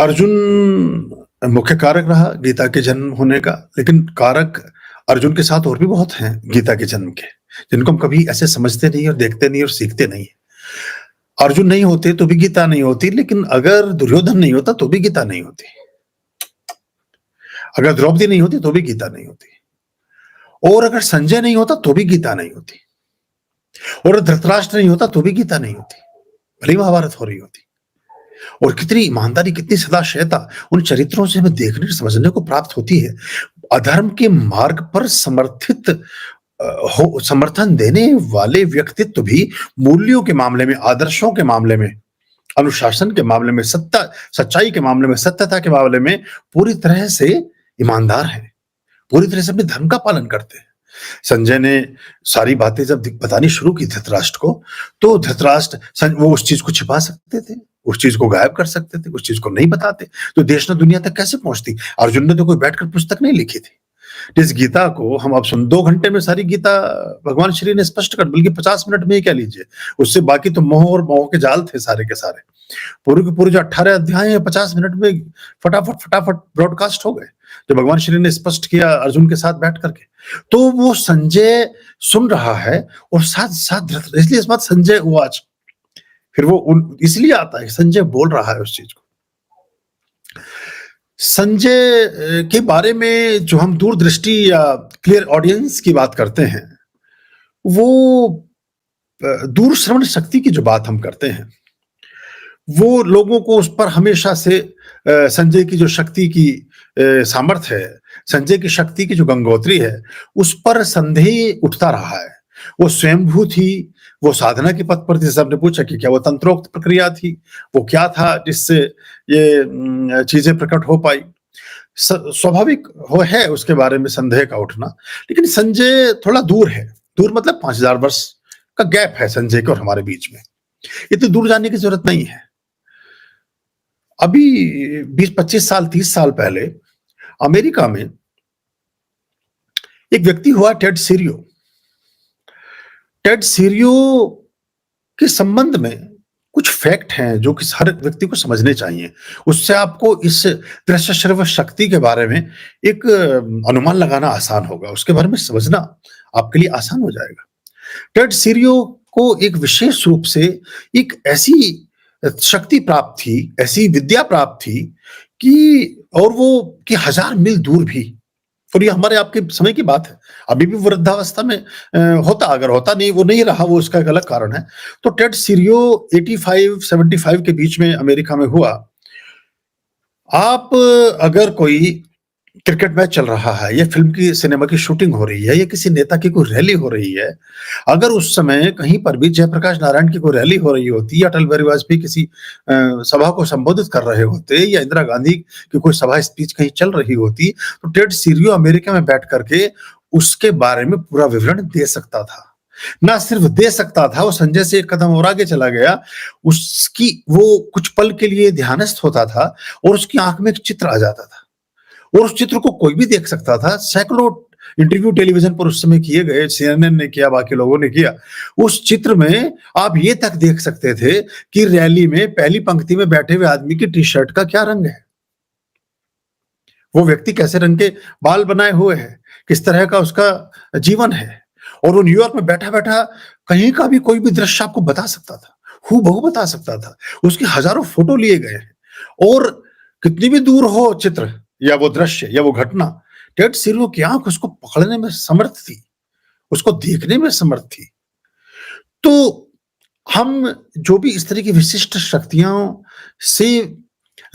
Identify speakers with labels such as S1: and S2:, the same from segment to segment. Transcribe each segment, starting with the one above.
S1: अर्जुन मुख्य कारक रहा गीता के जन्म होने का, लेकिन कारक अर्जुन के साथ और भी बहुत हैं गीता के जन्म के, जिनको हम कभी ऐसे समझते नहीं और देखते नहीं और सीखते नहीं। अर्जुन नहीं होते तो भी गीता नहीं होती, लेकिन अगर दुर्योधन नहीं होता तो भी गीता नहीं होती। अगर द्रौपदी नहीं होती तो भी गीता नहीं होती, और अगर संजय नहीं होता तो भी गीता नहीं होती, और धृतराष्ट्र नहीं होता तो भी गीता नहीं होती, भले महाभारत हो रही होती। और कितनी ईमानदारी, कितनी सदाशयता उन चरित्रों से हमें देखने समझने को प्राप्त होती है। अधर्म के मार्ग पर समर्थन देने वाले व्यक्तित्व भी मूल्यों के मामले में, आदर्शों के मामले में, अनुशासन के मामले में, सच्चाई के मामले में, सत्यता के मामले में पूरी तरह से ईमानदार हैं, पूरी तरह से अपने धर्म का पालन करते हैं। संजय ने सारी बातें जब बतानी शुरू की धृतराष्ट्र को, तो धृतराष्ट्र वो उस चीज को छिपा सकते थे, उस चीज को गायब कर सकते थे, उस चीज को नहीं बताते, तो देश न दुनिया तक कैसे पहुंचती। अर्जुन ने तो कोई बैठकर पुस्तक नहीं लिखी थी। इस गीता को हम अब 2 घंटे में सारी गीता भगवान श्री ने स्पष्ट कर, बल्कि 50 मिनट में ही कह लीजिए, उससे बाकी तो मोह और मोह के जाल थे सारे के सारे। पूरे के पूरे जो 18 अध्याय है 50 मिनट में फटाफट ब्रॉडकास्ट हो गए, जो भगवान श्री ने स्पष्ट किया अर्जुन के साथ बैठ करके। तो वो संजय सुन रहा है और साथ साथ, इसलिए इस बात संजय उवाच, फिर वो इसलिए आता है संजय बोल रहा है उस चीज को। संजय के बारे में जो हम दूरदृष्टि या क्लियर ऑडियंस की बात करते हैं, वो दूर श्रवण शक्ति की जो बात हम करते हैं, वो लोगों को उस पर हमेशा से संजय की जो शक्ति की सामर्थ्य है, संजय की शक्ति की जो गंगोत्री है, उस पर संदेह उठता रहा है। वो स्वयंभू थी, वो साधना के पथ पर थी। सबने पूछा कि क्या वो तंत्रोक्त प्रक्रिया थी, वो क्या था जिससे ये चीजें प्रकट हो पाई। स्वाभाविक हो है उसके बारे में संदेह का उठना, लेकिन संजय थोड़ा दूर है। दूर मतलब 5000 वर्ष का गैप है संजय के और हमारे बीच में। इतनी दूर जाने की जरूरत नहीं है। अभी 20-25 साल 30 साल पहले अमेरिका में एक व्यक्ति हुआ टेड सीरियो। टेड सीरियो के संबंध में कुछ फैक्ट हैं जो कि हर व्यक्ति को समझने चाहिए। उससे आपको इस दृश्य श्रव्य शक्ति के बारे में एक अनुमान लगाना आसान होगा, उसके बारे में समझना आपके लिए आसान हो जाएगा। टेड सीरियो को एक विशेष रूप से एक ऐसी शक्ति प्राप्त थी, ऐसी विद्या प्राप्त थी कि, और वो कि 1000 मील दूर भी, और ये हमारे आपके समय की बात है, अभी भी वृद्धावस्था में होता, अगर होता नहीं, वो नहीं रहा, वो उसका एक अलग कारण है। तो टेड सीरियो 85-75 के बीच में अमेरिका में हुआ। आप अगर कोई क्रिकेट मैच चल रहा है या फिल्म की सिनेमा की शूटिंग हो रही है या किसी नेता की कोई रैली हो रही है, अगर उस समय कहीं पर भी जयप्रकाश नारायण की कोई रैली हो रही होती या अटल बिहारी वाजपेयी किसी सभा को संबोधित कर रहे होते या इंदिरा गांधी की कोई सभा स्पीच कहीं चल रही होती, तो टेड सीरियो अमेरिका में बैठ करके उसके बारे में पूरा विवरण दे सकता था। ना सिर्फ दे सकता था, वो संजय से एक कदम और आगे चला गया। उसकी वो कुछ पल के लिए ध्यानस्थ होता था और उसकी आंख में एक चित्र आ जाता था, और उस चित्र को कोई भी देख सकता था। सैकड़ों इंटरव्यू टेलीविजन पर उस समय किए गए, सीएनएन ने किया, बाकी लोगों ने किया। उस चित्र में आप ये तक देख सकते थे कि रैली में पहली पंक्ति में बैठे हुए आदमी की टी शर्ट का क्या रंग है, वो व्यक्ति कैसे रंग के बाल बनाए हुए है, किस तरह का उसका जीवन है। और वो न्यूयॉर्क में बैठा बैठा कहीं का भी कोई भी दृश्य आपको बता सकता था, हूबहू बता सकता था। उसके हजारों फोटो लिए गए हैं, और कितनी भी दूर हो चित्र या वो दृश्य या वो घटना, टेड सीरियो की आंख उसको पकड़ने में समर्थ थी, उसको देखने में समर्थ थी। तो हम जो भी इस तरह की विशिष्ट शक्तियों से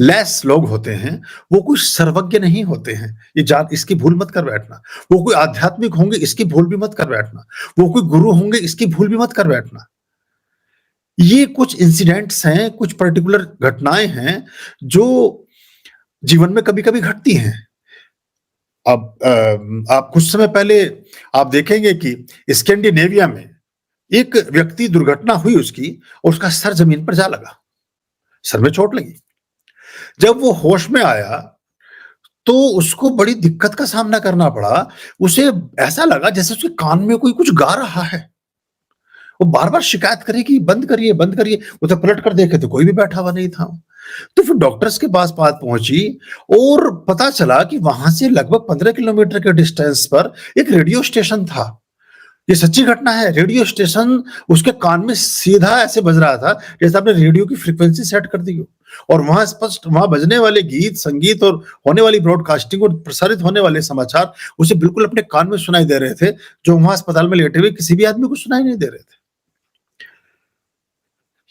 S1: लैस लोग होते हैं, वो कोई सर्वज्ञ नहीं होते हैं, ये जान इसकी भूल मत कर बैठना। वो कोई आध्यात्मिक होंगे इसकी भूल भी मत कर बैठना। वो कोई गुरु होंगे इसकी भूल भी मत कर बैठना। ये कुछ इंसिडेंट्स हैं, कुछ पर्टिकुलर घटनाएं हैं जो जीवन में कभी-कभी घटती हैं। अब आप कुछ समय पहले आप देखेंगे कि स्कैंडिनेविया में एक व्यक्ति, दुर्घटना हुई उसकी, और उसका सर जमीन पर जा लगा, सर में चोट लगी। जब वो होश में आया तो उसको बड़ी दिक्कत का सामना करना पड़ा। उसे ऐसा लगा जैसे उसके कान में कोई कुछ गा रहा है। वो बार-बार शिकायत करे कि बंद करिए, बंद करिए। उधर पलट कर देखे तो कोई भी बैठा हुआ नहीं था। तो फिर डॉक्टर्स के पास बात पहुँची और पता चला कि वहाँ से लगभग 15 किलोमीटर के डिस्टेंस पर एक रेडियो स्टेशन था। ये सच्ची घटना है, रेडियो स्टेशन उसके कान में सीधा ऐसे बज रहा था, जैसे आपने रेडियो की फ्रीक्वेंसी सेट कर दी हो और वहाँ स्पष्ट वहाँ बजने वाले गीत, संगीत और होने वाली ब्रॉडकास्टिंग और प्रसारित होने वाले समाचार उसे बिल्कुल अपने कान में सुनाई दे रहे थे, जो वहाँ अस्पताल में लेटे हुए किसी भी आदमी को सुनाई नहीं दे रहे थे।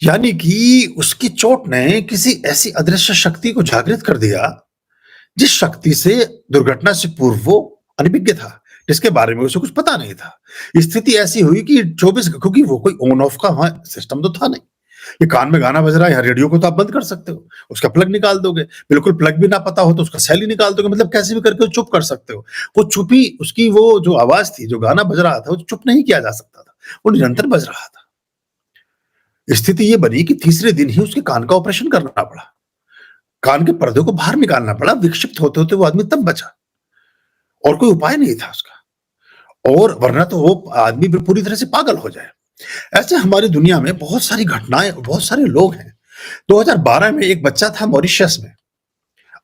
S1: यानी कि उसकी चोट ने किसी ऐसी अदृश्य शक्ति को जागृत कर दिया, जिस शक्ति से दुर्घटना से पूर्व वो अनभिज्ञ था, जिसके बारे में उसे कुछ पता नहीं था। स्थिति ऐसी हुई कि 24 क्योंकि वो कोई ऑन ऑफ का वहाँ सिस्टम तो था नहीं। ये कान में गाना बज रहा है, यहाँ रेडियो को तो आप बंद कर सकते हो, उसका प्लग निकाल दोगे, बिल्कुल प्लग भी ना पता हो तो उसका सेल ही निकाल दोगे, मतलब कैसे भी करके चुप कर सकते हो। वो चुप ही उसकी वो जो आवाज़ थी, जो गाना बज रहा था, वो चुप नहीं किया जा सकता था, वो निरंतर बज रहा था। स्थिति ये बनी कि तीसरे दिन ही उसके कान का ऑपरेशन करना पड़ा। कान के पर्दे को बाहर निकालना पड़ा, विक्षिप्त होते-होते वो आदमी तब बचा और कोई उपाय नहीं था उसका और वरना तो वो आदमी भी पूरी तरह से पागल हो जाए। ऐसे हमारी दुनिया में बहुत सारी घटनाएँ, बहुत सारे लोग हैं। 2012 में एक बच्चा था मॉरिशस में,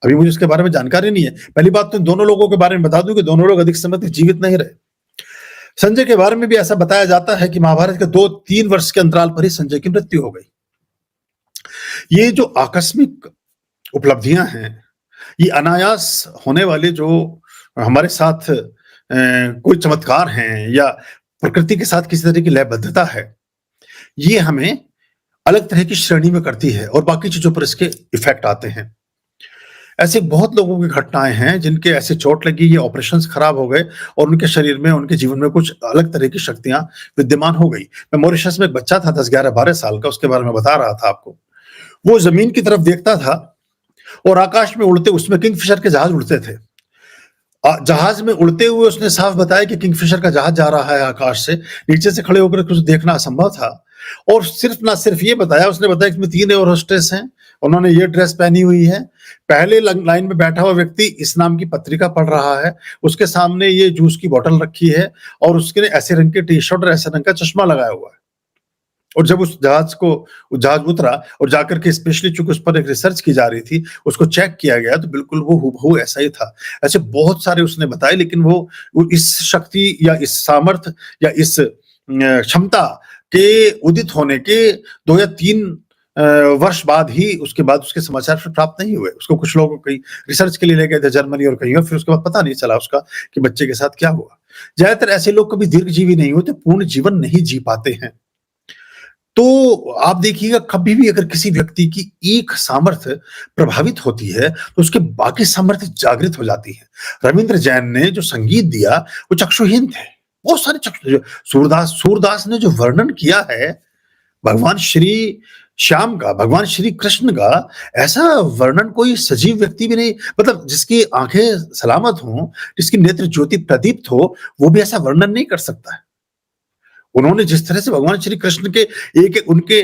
S1: अभी मुझे उसके बारे में जानकारी नहीं है। पहली बात तो दोनों लोगों के बारे में बता दूँ कि दोनों लोग अधिक समय तक जीवित नहीं रहे। संजय के बारे में भी ऐसा बताया जाता है कि महाभारत के 2-3 वर्ष के अंतराल पर ही संजय की मृत्यु हो गई। ये जो आकस्मिक उपलब्धियाँ हैं, ये अनायास होने वाले जो हमारे साथ कोई चमत्कार हैं या प्रकृति के साथ किसी तरह की लयबद्धता है, ये हमें अलग तरह की श्रेणी में करती है और बाकी चीज़ों पर इसके इफ़ेक्ट आते हैं। ऐसे बहुत लोगों की घटनाएँ हैं जिनके ऐसे चोट लगी, ये ऑपरेशंस खराब हो गए और उनके शरीर में, उनके जीवन में कुछ अलग तरह की शक्तियाँ विद्यमान हो गई। मैं मॉरिशस में एक बच्चा था 10, 11, 12 साल का, उसके बारे में बता रहा था आपको। वो ज़मीन की तरफ देखता था और आकाश में उड़ते उसमें किंगफिशर के जहाज उड़ते थे। जहाज में उड़ते हुए उसने साफ बताया कि किंगफिशर का जहाज जा रहा है आकाश से, नीचे से खड़े होकर कुछ देखना असंभव था और सिर्फ ना सिर्फ ये बताया, उसने बताया कि इसमें 3 एयर होस्टेस हैं, उन्होंने ये ड्रेस पहनी हुई है, पहले लाइन में बैठा हुआ व्यक्ति इस नाम की पत्रिका पढ़ रहा है, उसके सामने ये जूस की बोतल रखी है और उसके ऐसे रंग की टी-शर्ट और ऐसे रंग का चश्मा लगाया हुआ है। और जब उस जहाज उतरा और जाकर के स्पेशली चूँकि उस पर एक रिसर्च की जा रही थी, उसको चेक किया गया तो बिल्कुल वो हूबहू ऐसा ही था। ऐसे बहुत सारे उसने बताए लेकिन वो इस शक्ति या इस सामर्थ्य या इस क्षमता के उदित होने के 2 या 3 वर्ष बाद ही उसके बाद उसके समाचार फिर प्राप्त नहीं हुए। उसको कुछ लोग कहीं रिसर्च के लिए ले गए थे जर्मनी और कहीं और, फिर उसके बाद पता नहीं चला उसका कि बच्चे के साथ क्या हुआ। ज़्यादातर ऐसे लोग कभी दीर्घजीवी नहीं होते, पूर्ण जीवन नहीं जी पाते हैं। तो आप देखिएगा कभी भी अगर किसी व्यक्ति की एक सामर्थ्य प्रभावित होती है, तो उसके बाकी सामर्थ्य जागृत हो जाती है। रविंद्र जैन ने जो संगीत दिया, वो चक्षुहीन थे। बहुत सारे सूरदास ने जो वर्णन किया है, भगवान श्री श्याम का, भगवान श्री कृष्ण का, ऐसा वर्णन कोई सजीव व्यक्ति भी नहीं मतलब जिसकी आँखें सलामत हों, जिसकी नेत्र ज्योति प्रदीप्त हो, वो भी ऐसा वर्णन नहीं कर सकता है। उन्होंने जिस तरह से भगवान श्री कृष्ण के एक उनके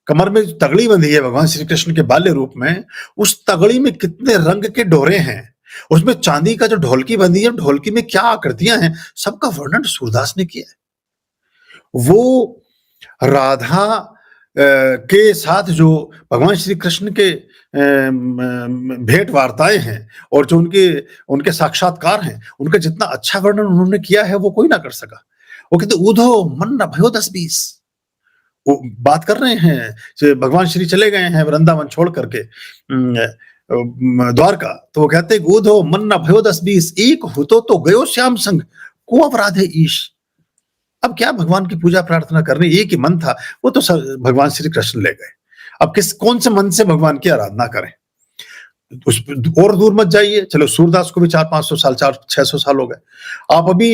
S1: कमर में जो तगड़ी बंधी है भगवान श्री कृष्ण के बाल्य रूप में, उस तगड़ी में कितने रंग के डोरे हैं, उसमें चांदी का जो ढोलकी बंधी है, ढोलकी में क्या आकृतियां हैं, सबका वर्णन सूरदास ने किया है। वो राधा के साथ जो भगवान श्री कृष्ण के भेंट वार्ताएं हैं और जो उनके उनके साक्षात्कार हैं, उनका जितना अच्छा वर्णन उन्होंने किया है वो कोई ना कर सका। वो कहते ऊधो मन न भयो 10-20। वो बात कर रहे हैं भगवान श्री चले गए हैं वृंदावन छोड़ करके द्वारका, तो वो कहते हैं ऊधो मन न भयो 10-20 एक हुतो तो गयो श्याम संग को अपराधे ईश। अब क्या भगवान की पूजा प्रार्थना करनी, एक ही मन था, वो तो भगवान श्री कृष्ण ले गए। अब कौन से मन से भगवान की आराधना करें, उस और दूर मत जाइए। चलो सूरदास को भी 400-500 साल 400-600 साल हो गए। आप अभी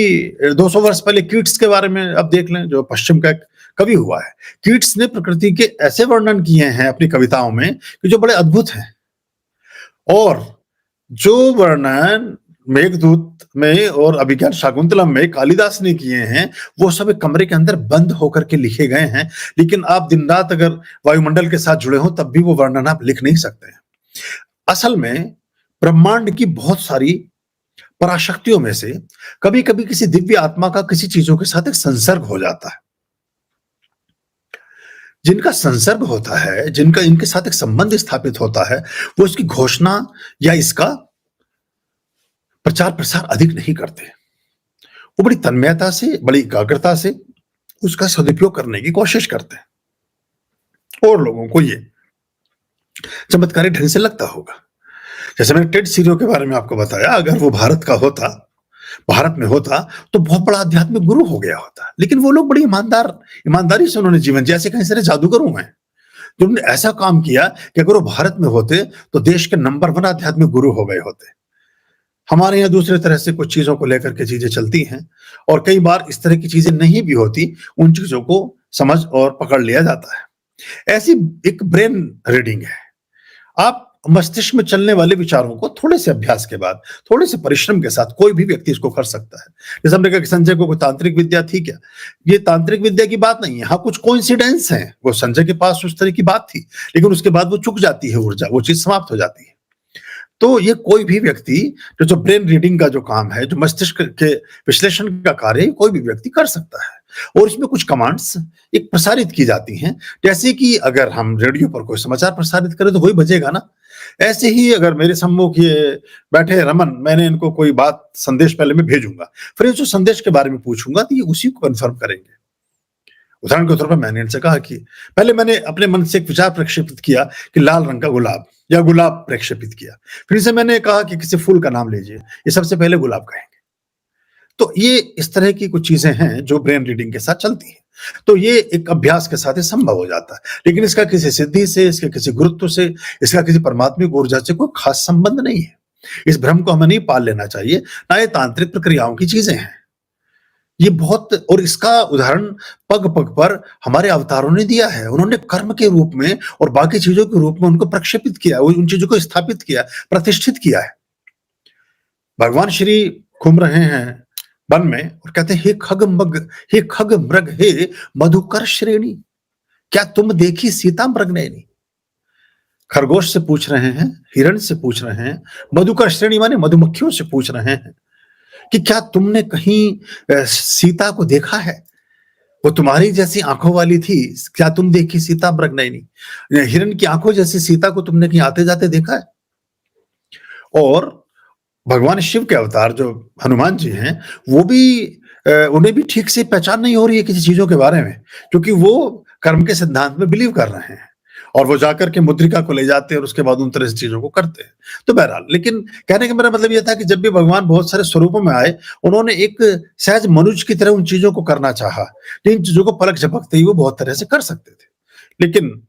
S1: 200 वर्ष पहले कीट्स के बारे में अब देख लें, जो पश्चिम का एक कवि हुआ है। कीट्स ने प्रकृति के ऐसे वर्णन किए हैं अपनी कविताओं में कि जो बड़े अद्भुत हैं और जो वर्णन मेघदूत में और अभिज्ञान शाकुंतलम में कालिदास ने किए हैं, वो सब एक कमरे के अंदर बंद होकर के लिखे गए हैं, लेकिन आप दिन रात अगर वायुमंडल के साथ जुड़े हो तब भी वो वर्णन आप लिख नहीं सकते हैं। असल में ब्रह्मांड की बहुत सारी पराशक्तियों में से कभी-कभी किसी दिव्य आत्मा का किसी चीजों के साथ एक संसर्ग हो जाता है। जिनका संसर्ग होता है, जिनका इनके साथ एक संबंध स्थापित होता है, वो इसकी घोषणा या इसका प्रचार-प्रसार अधिक नहीं करते। वो बड़ी तन्मयता से, बड़ी एकाग्रता से उसका सदुपयोग करने की कोशिश करते हैं और लोगों को ये चमत्कारी ढंग से लगता होगा। जैसे मैंने टेड सीरो के बारे में आपको बताया, अगर वो भारत में होता, तो बहुत बड़ा आध्यात्मिक गुरु हो गया होता। लेकिन वो लोग बड़ी ईमानदारी से उन्होंने जीवन जिया, ऐसे कई सारे जादूगरों हैं, जिन्होंने ऐसा काम किया कि अगर वो भारत में होते, तो देश के नंबर 1 आध्यात्मिक गुरु हो गए होते। हमारे यहाँ दूसरे तरह से कुछ चीज़ों को लेकर के चीज़ें चलती हैं और कई बार इस तरह की चीज़ें नहीं भी होती, उन चीज़ों को समझ और पकड़ लिया जाता है। ऐसी एक ब्रेन रीडिंग है। आप मस्तिष्क में चलने वाले विचारों को थोड़े से अभ्यास के बाद, थोड़े से परिश्रम के साथ कोई भी व्यक्ति इसको कर सकता है। जैसे हमने कहा कि संजय को कोई तांत्रिक विद्या थी क्या? ये तांत्रिक विद्या की बात नहीं है। हाँ, कुछ कोइंसिडेंस है। वो संजय के पास उस तरह की बात थी, लेकिन उसके बाद वो चुक जाती है ऊर्जा, वो चीज़ समाप्त हो जाती है। तो ये कोई भी व्यक्ति जो ब्रेन रीडिंग का जो काम है, जो मस्तिष्क के विश्लेषण का कार्य, कोई भी व्यक्ति कर सकता है और इसमें कुछ कमांड्स एक प्रसारित की जाती हैं। जैसे कि अगर हम रेडियो पर कोई समाचार प्रसारित करें तो वही बजेगा ना। ऐसे ही अगर मेरे सम्मुख ये बैठे रमन, मैंने इनको कोई बात संदेश पहले मैं भेजूंगा, फिर इनसे संदेश के बारे में पूछूंगा तो ये उसी को कन्फर्म करेंगे। उदाहरण के तौर पर मैंने इनसे कहा कि पहले मैंने अपने मन से एक विचार प्रक्षेपित किया कि लाल रंग का गुलाब, या गुलाब प्रक्षेपित किया। फिर से मैंने कहा कि किसी फूल का नाम लीजिए, ये सबसे पहले गुलाब कहेंगे। तो ये इस तरह की कुछ चीजें हैं जो ब्रेन रीडिंग के साथ चलती हैं। तो ये एक अभ्यास के साथ ही संभव हो जाता है, लेकिन इसका किसी सिद्धि से, इसके किसी गुरुत्व से, इसका किसी परमात्मिक ऊर्जा से कोई खास संबंध नहीं है। इस भ्रम को हमें नहीं पाल लेना चाहिए, ना ये तांत्रिक प्रक्रियाओं की चीजें हैं। ये बहुत, और इसका उदाहरण पग-पग पर हमारे अवतारों ने दिया है। उन्होंने कर्म के रूप में और बाकी चीजों के रूप में उनको प्रक्षेपित किया, उन चीजों को स्थापित किया, प्रतिष्ठित किया है। भगवान श्री घूम रहे हैं वन में और कहते हैं, हे खग मृग, हे मधुकर श्रेणी, क्या तुम देखी सीता मृग नैनी? खरगोश से पूछ रहे हैं, हिरण से पूछ रहे हैं, मधुकर श्रेणी माने मधुमक्खियों से पूछ रहे हैं कि क्या तुमने कहीं सीता को देखा है? वो तुम्हारी जैसी आंखों वाली थी, क्या तुम देखी सीता मृग नैनी? हिरण की आंखों जैसी सीता को तुमने कहीं आते जाते देखा है? और भगवान शिव के अवतार जो हनुमान जी हैं, वो भी उन्हें भी ठीक से पहचान नहीं हो रही है किसी चीजों के बारे में, क्योंकि वो कर्म के सिद्धांत में बिलीव कर रहे हैं और वो जाकर के मुद्रिका को ले जाते हैं और उसके बाद उन तरह से चीजों को करते हैं। तो बहरहाल, लेकिन कहने का मेरा मतलब ये था कि जब भी भगवान बहुत सारे स्वरूपों में आए, उन्होंने एक सहज मनुष्य की तरह उन चीजों को करना चाहा, जिन चीजों को पलक झपकते ही वो बहुत तरह से कर सकते थे। लेकिन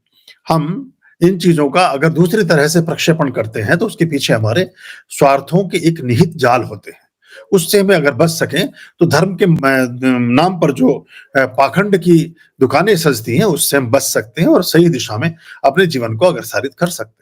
S1: हम इन चीजों का अगर दूसरी तरह से प्रक्षेपण करते हैं तो उसके पीछे हमारे स्वार्थों के एक निहित जाल होते हैं। उससे हमें अगर बच सकें तो धर्म के नाम पर जो पाखंड की दुकानें सजती हैं, उससे हम बच सकते हैं और सही दिशा में अपने जीवन को अग्रसारित कर सकते हैं।